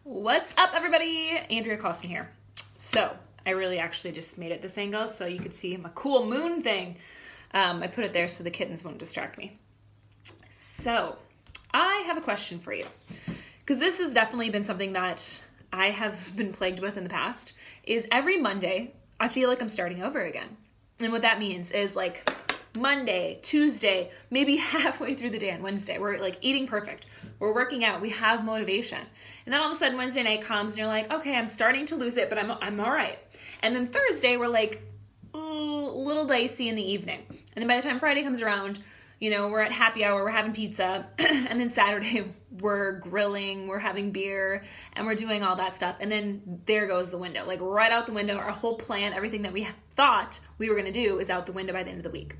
What's up, everybody? Andrea Clausen here. So, I really actually just made it this angle so you could see my cool moon thing. I put it there so the kittens won't distract me. So, I have a question for you. Because this has definitely been something that I have been plagued with in the past. Is every Monday, I feel like I'm starting over again. And what that means is like Monday, Tuesday, maybe halfway through the day on Wednesday, we're like eating perfect. We're working out. We have motivation. And then all of a sudden Wednesday night comes and you're like, okay, I'm starting to lose it, but I'm all right. And then Thursday we're like, a little dicey in the evening. And then by the time Friday comes around, you know, we're at happy hour, we're having pizza. And then Saturday we're grilling, we're having beer, and we're doing all that stuff. And then there goes the window, like right out the window. Our whole plan, everything that we thought we were going to do is out the window by the end of the week.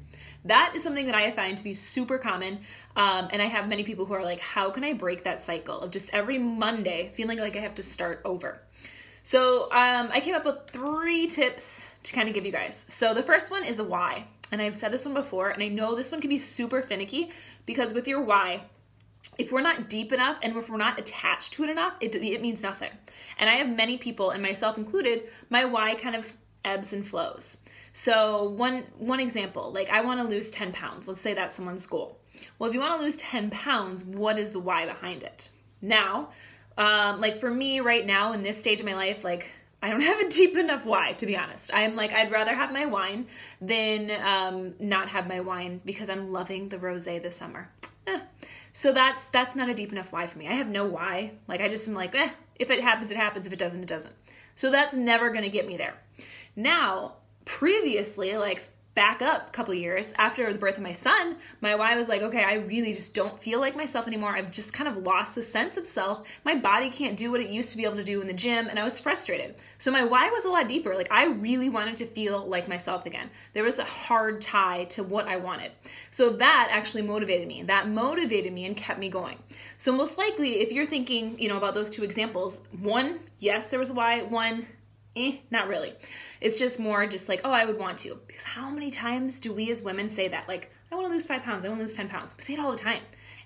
That is something that I find to be super common. And I have many people who are like, how can I break that cycle of just every Monday feeling like I have to start over? So I came up with 3 tips to kind of give you guys. So the first one is a why. And I've said this one before, and I know this one can be super finicky because with your why, if we're not deep enough and if we're not attached to it enough, it means nothing. And I have many people, and myself included, my why kind of ebbs and flows. So one example, like I want to lose 10 pounds. Let's say that's someone's goal. Well, if you want to lose 10 pounds, what is the why behind it? Now, like for me right now in this stage of my life, like I don't have a deep enough why, to be honest. I'm like, I'd rather have my wine than not have my wine because I'm loving the rosé this summer. So that's not a deep enough why for me. I have no why. Like I just am like, if it happens, it happens. If it doesn't, it doesn't. So that's never going to get me there. Now, previously, like back up a couple of years after the birth of my son, my why was like, okay, I really just don't feel like myself anymore. I've just kind of lost the sense of self. My body can't do what it used to be able to do in the gym, and I was frustrated. So my why was a lot deeper. Like I really wanted to feel like myself again. There was a hard tie to what I wanted. So that actually motivated me. That motivated me and kept me going. So most likely, if you're thinking, you know, about those 2 examples, one, yes, there was a why. One, not really. It's just more just like, oh, I would want to. Because how many times do we as women say that? Like, I want to lose 5 pounds. I want to lose 10 pounds. We say it all the time.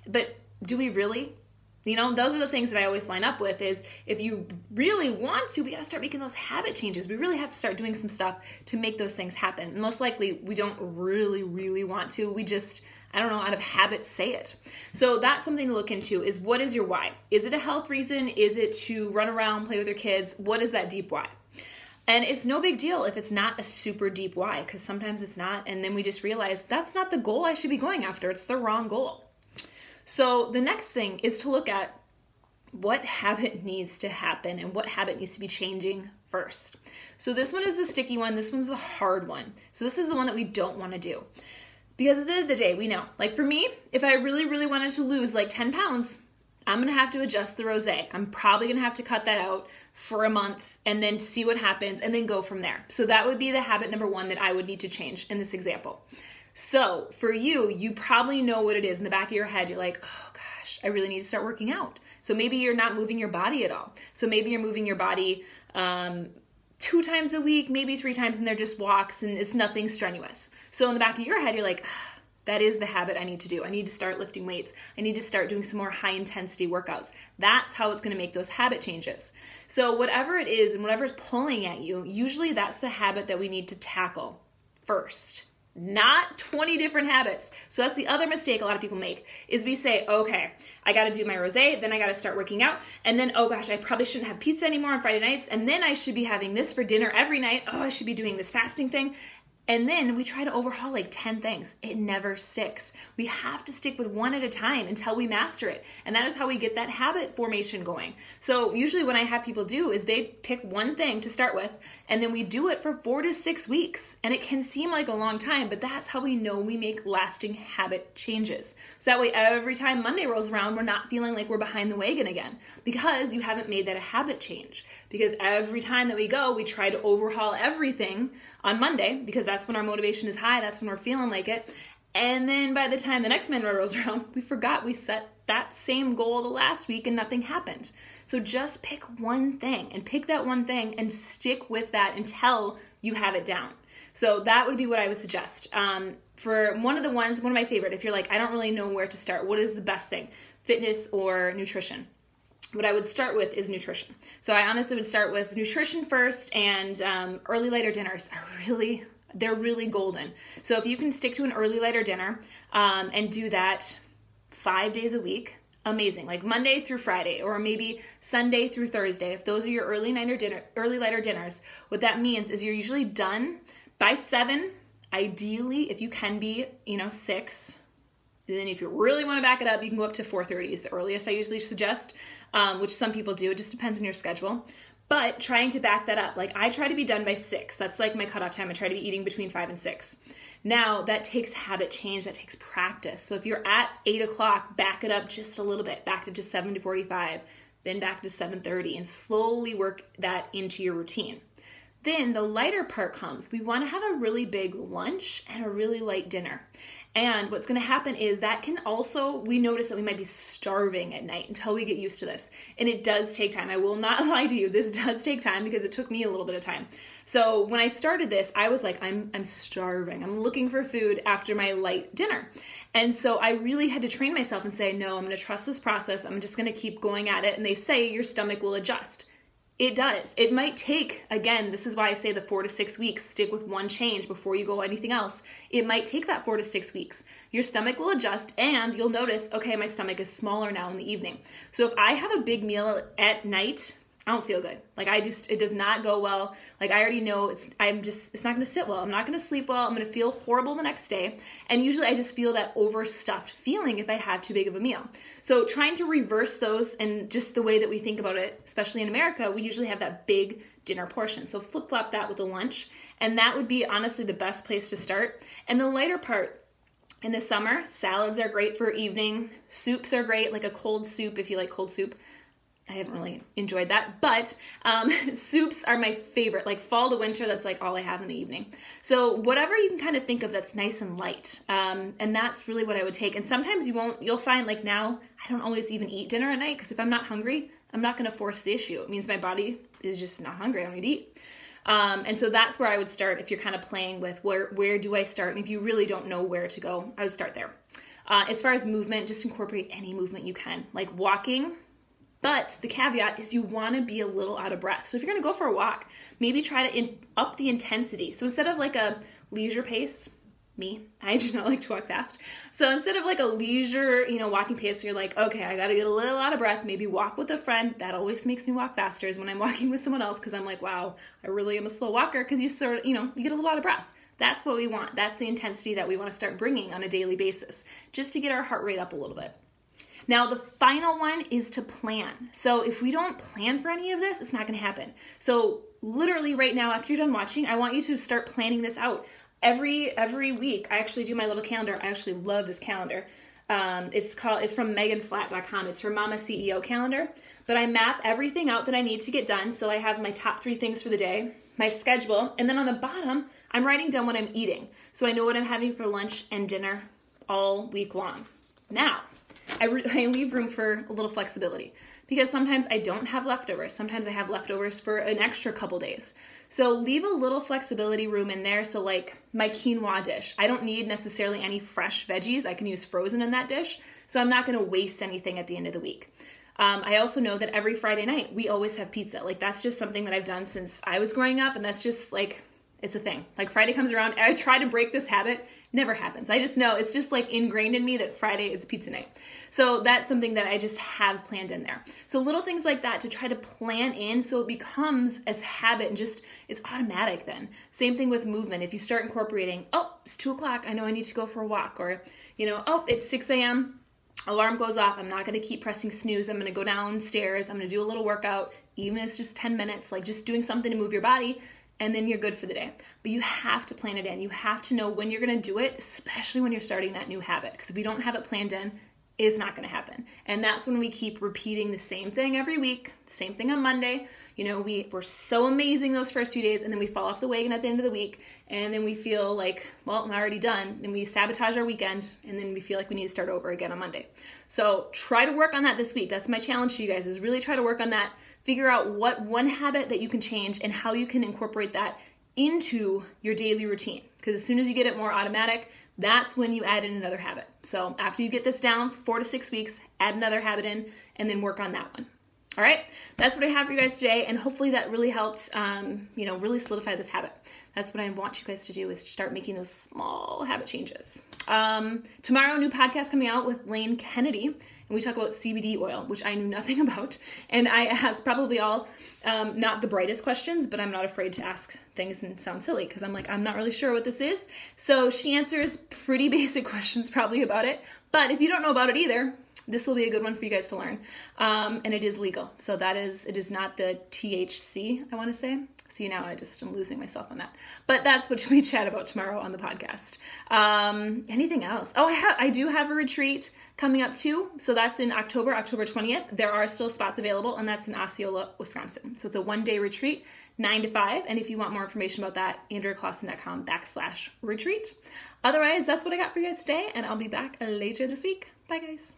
But do we really? You know, those are the things that I always line up with is if you really want to, we got to start making those habit changes. We really have to start doing some stuff to make those things happen. And most likely we don't really want to. We just, I don't know, out of habit say it. So that's something to look into is what is your why? Is it a health reason? Is it to run around, play with your kids? What is that deep why? And it's no big deal if it's not a super deep why, because sometimes it's not. And then we just realize that's not the goal I should be going after. It's the wrong goal. So the next thing is to look at what habit needs to happen and what habit needs to be changing first. So this one is the sticky one. This one's the hard one. So this is the one that we don't want to do. Because at the end of the day, we know, like for me, if I really wanted to lose like 10 pounds, I'm going to have to adjust the rosé. I'm probably going to have to cut that out for a month and then see what happens and then go from there. So that would be the habit number 1 that I would need to change in this example. So for you, you probably know what it is in the back of your head. You're like, oh gosh, I really need to start working out. So maybe you're not moving your body at all. So maybe you're moving your body 2 times a week, maybe 3 times, and they're just walks and it's nothing strenuous. So in the back of your head, you're like, that is the habit I need to do. I need to start lifting weights. I need to start doing some more high intensity workouts. That's how it's going to make those habit changes. So whatever it is and whatever's pulling at you, usually that's the habit that we need to tackle first, not 20 different habits. So that's the other mistake a lot of people make is we say, okay, I got to do my rosé, then I got to start working out. And then, oh gosh, I probably shouldn't have pizza anymore on Friday nights. And then I should be having this for dinner every night. Oh, I should be doing this fasting thing. And then we try to overhaul like 10 things. It never sticks. We have to stick with one at a time until we master it. And that is how we get that habit formation going. So usually what I have people do is they pick one thing to start with, and then we do it for 4 to 6 weeks. And it can seem like a long time, but that's how we know we make lasting habit changes. So that way every time Monday rolls around, we're not feeling like we're behind the wagon again because you haven't made that a habit change. Because every time that we go, we try to overhaul everything on Monday because that's when our motivation is high. That's when we're feeling like it. And then by the time the next Monday rolls around, we forgot we set that same goal the last week and nothing happened. So just pick one thing and pick that one thing and stick with that until you have it down. So that would be what I would suggest. For one of my favorite, if you're like, I don't really know where to start, what is the best thing? Fitness or nutrition? what I would start with is nutrition. So I honestly would start with nutrition first, and early lighter dinners are they're really golden. So if you can stick to an early lighter dinner and do that 5 days a week, amazing. Like Monday through Friday, or maybe Sunday through Thursday. If those are your early lighter dinners, what that means is you're usually done by 7. Ideally, if you can be, 6. And then if you really want to back it up, you can go up to 4:30 is the earliest I usually suggest, which some people do. It just depends on your schedule. But trying to back that up, like I try to be done by 6. That's like my cutoff time. I try to be eating between 5 and 6. Now that takes habit change, that takes practice. So if you're at 8 o'clock, back it up just a little bit, back it to 7:45, then back to 7:30, and slowly work that into your routine. Then the lighter part comes. We want to have a really big lunch and a really light dinner. And what's going to happen is that can also, we notice that we might be starving at night until we get used to this. And it does take time. I will not lie to you. This does take time because it took me a little bit of time. So when I started this, I was like, I'm starving. I'm looking for food after my light dinner. And so I really had to train myself and say, no, I'm going to trust this process. I'm just going to keep going at it. And they say your stomach will adjust. It does. It might take, again, this is why I say the 4 to 6 weeks, stick with one change before you go anything else. It might take that 4 to 6 weeks. Your stomach will adjust and you'll notice, okay, my stomach is smaller now in the evening. So if I have a big meal at night, I don't feel good. Like it does not go well. Like I already know it's not going to sit well. I'm not going to sleep well. I'm going to feel horrible the next day. And usually I just feel that overstuffed feeling if I have too big of a meal. So trying to reverse those, and just the way that we think about it, especially in America, we usually have that big dinner portion. So flip-flop that with a lunch. And that would be honestly the best place to start. And the lighter part, in the summer, salads are great for evening. Soups are great, like a cold soup if you like cold soup. I haven't really enjoyed that, but soups are my favorite. Like fall to winter, that's like all I have in the evening. So whatever you can kind of think of that's nice and light, and that's really what I would take. And sometimes you'll find like now, I don't always even eat dinner at night because if I'm not hungry, I'm not going to force the issue. It means my body is just not hungry. I don't need to eat. And so that's where I would start if you're kind of playing with where do I start? And if you really don't know where to go, I would start there. As far as movement, just incorporate any movement you can, like walking. But the caveat is you want to be a little out of breath. So if you're going to go for a walk, maybe try to up the intensity. So instead of like a leisure pace, I do not like to walk fast. So instead of like a leisure, walking pace, you're like, okay, I got to get a little out of breath, maybe walk with a friend. That always makes me walk faster is when I'm walking with someone else because I'm like, wow, I really am a slow walker because you sort of, you get a little out of breath. That's what we want. That's the intensity that we want to start bringing on a daily basis just to get our heart rate up a little bit. Now, the final one is to plan. So if we don't plan for any of this, it's not going to happen. So literally right now, after you're done watching, I want you to start planning this out. Every week, I actually do my little calendar. I actually love this calendar. It's from meganflatt.com. It's her Mama CEO calendar. But I map everything out that I need to get done. So I have my top 3 things for the day, my schedule, and then on the bottom, I'm writing down what I'm eating. So I know what I'm having for lunch and dinner all week long. Now, I leave room for a little flexibility because sometimes I don't have leftovers. Sometimes I have leftovers for an extra couple days. So leave a little flexibility room in there. So like my quinoa dish, I don't need necessarily any fresh veggies. I can use frozen in that dish. So I'm not going to waste anything at the end of the week. I also know that every Friday night we always have pizza. Like that's just something that I've done since I was growing up, and that's just like, it's a thing. Like Friday comes around, I try to break this habit. Never happens. I just know it's just like ingrained in me that Friday is pizza night. So that's something that I just have planned in there. So little things like that to try to plan in so it becomes as habit and just it's automatic then. Same thing with movement. If you start incorporating, oh, it's 2 o'clock. I know I need to go for a walk, or, oh, it's 6 a.m. Alarm goes off. I'm not going to keep pressing snooze. I'm going to go downstairs. I'm going to do a little workout, even if it's just 10 minutes, like just doing something to move your body. And then you're good for the day. But you have to plan it in. You have to know when you're going to do it, especially when you're starting that new habit. Because if we don't have it planned in, it's not going to happen. And that's when we keep repeating the same thing every week, the same thing on Monday. We're so amazing those first few days, and then we fall off the wagon at the end of the week, and then we feel like, well, I'm already done, and we sabotage our weekend, and then we feel like we need to start over again on Monday. So try to work on that this week. That's my challenge to you guys, is really try to work on that. Figure out what one habit that you can change and how you can incorporate that into your daily routine. Because as soon as you get it more automatic, that's when you add in another habit. So after you get this down for 4 to 6 weeks, add another habit in, and then work on that one. All right, that's what I have for you guys today, and hopefully that really helped, really solidify this habit. That's what I want you guys to do, is start making those small habit changes. Tomorrow, new podcast coming out with Lane Kennedy, and we talk about CBD oil, which I knew nothing about, and I asked probably all not the brightest questions, but I'm not afraid to ask things and sound silly, because I'm like, I'm not really sure what this is. So she answers pretty basic questions probably about it, but if you don't know about it either, this will be a good one for you guys to learn. And it is legal. So it is not the THC, I want to say. See, now I just am losing myself on that. But that's what we chat about tomorrow on the podcast. Anything else? Oh, I do have a retreat coming up too. So that's in October 20th. There are still spots available, and that's in Osceola, Wisconsin. So it's a 1-day retreat, 9 to 5. And if you want more information about that, AndreaClausen.com/retreat. Otherwise, that's what I got for you guys today, and I'll be back later this week. Bye, guys.